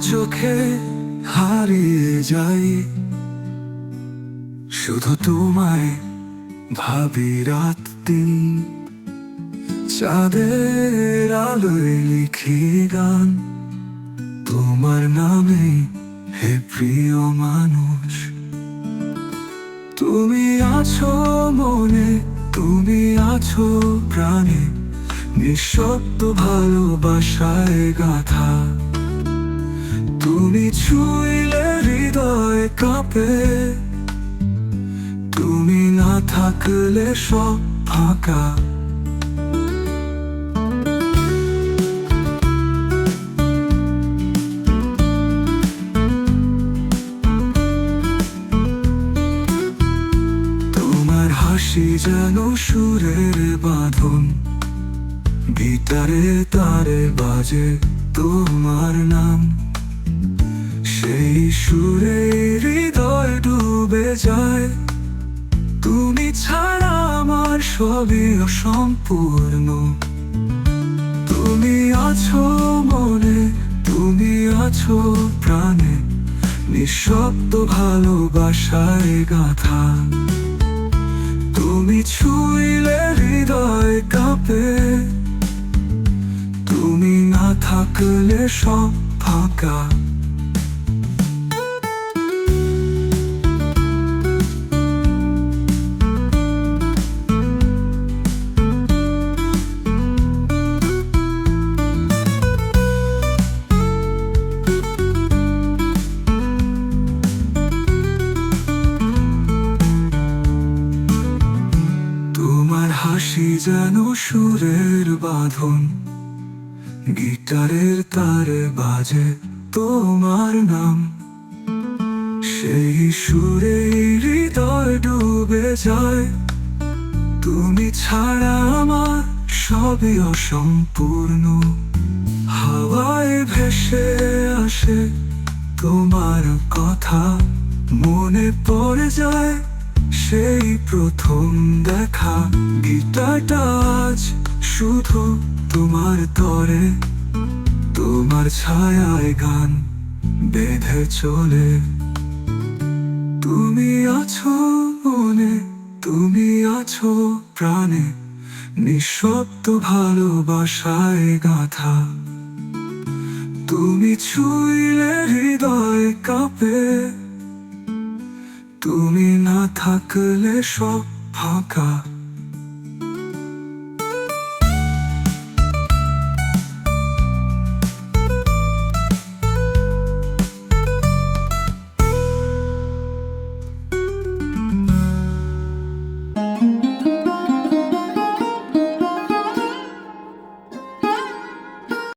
চোখে হারিয়ে যাই, শুধু তোমায় ভাবি রাত দিন। চাঁদের আলোয় লিখি গান তোমার নামে, হে প্রিয় মানুষ। তুমি আছো মনে, তুমি আছো প্রাণে, নিঃশব্দ ভালোবাসায় গাথা। তুমি ছুঁইলে হৃদয় কাঁপে, তুমি না থাকলে সব ফাঁকা। তোমার হাসি যেন সুরের বাঁধন, গিটারে তারে বাজে তোমার নাম। সেই সুরে হৃদয় ডুবে যায়, তুমি ছাড়া আমার সবই অসম্পূর্ণ। তুমি আছো মনে, তুমি আছো প্রাণে, নিঃশব্দ ভালোবাসায় গাথা। তুমি ছুঁইলে হৃদয় কাঁপে, তুমি না থাকলে সব ফাঁকা। তোমার হাসি যেন সুরের বাঁধন, গিটারের তারে বাজে তোমার নাম। সেই সুরে হৃদয় ডুবে যায়, তুমি ছাড়া আমার সবই অসম্পূর্ণ। হাওয়ায় ভেসে আসে তোমার কথা, মনে পড়ে যায় সেই প্রথম দেখা। গিটারটা আজ শুধু তোমার তরে, তোমার ছায়ায় গান বেঁধে চলে। তুমি আছো মনে, তুমি আছো প্রাণে, নিঃশব্দ ভালোবাসায় গাথা। তুমি ছুঁইলে হৃদয় কাঁপে, তুমি না থাকলে সব ফাঁকা।